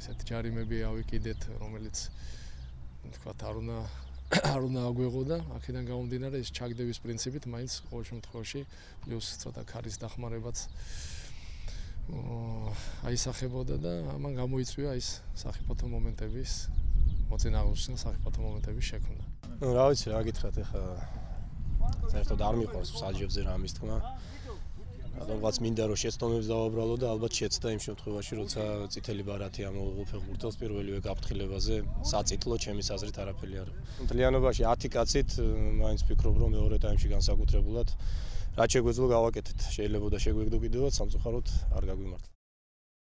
ესეთი ჯარიმები ავიკიდეთ, რომელიც თქვათ არ უნდა აგვეღო და აქედან გამომდინარე ეს ჩაგდების პრინციპით მაინც ყოველ შემთხვევაში პლუს ცოტა ქარის დახმარებაც აისახებოდა და ამან გამოიწვია ის საფეხბურთო მომენტების მოწინააღმდეგე საფეხბურთო მომენტების შექმნა. რა ვიცი, რა გითხრათ ახლა საერთოდ არ მიყვარს საჯებზე რამის თქმა. Რადგანაც მინდა რომ შეცდომებს დავაბრალო და ალბათ შეცდა იმ შემთხვევაში, როცა წითელი ბარათი ამოუღო ფეხბურთელს პირველივე გაფრთხილებაზე საწითლო ჩემის აზრით არაფერი არ. მთლიანობაში 10 კაცით მაინც ვფიქრობ რომ მეორე ტაიმში განსაკუთრებულად რაც შეგვეძლო გავაკეთეთ. შეიძლება და შეგვეგდო კიდევაც სამწუხაროდ არ გაგვიმართლა.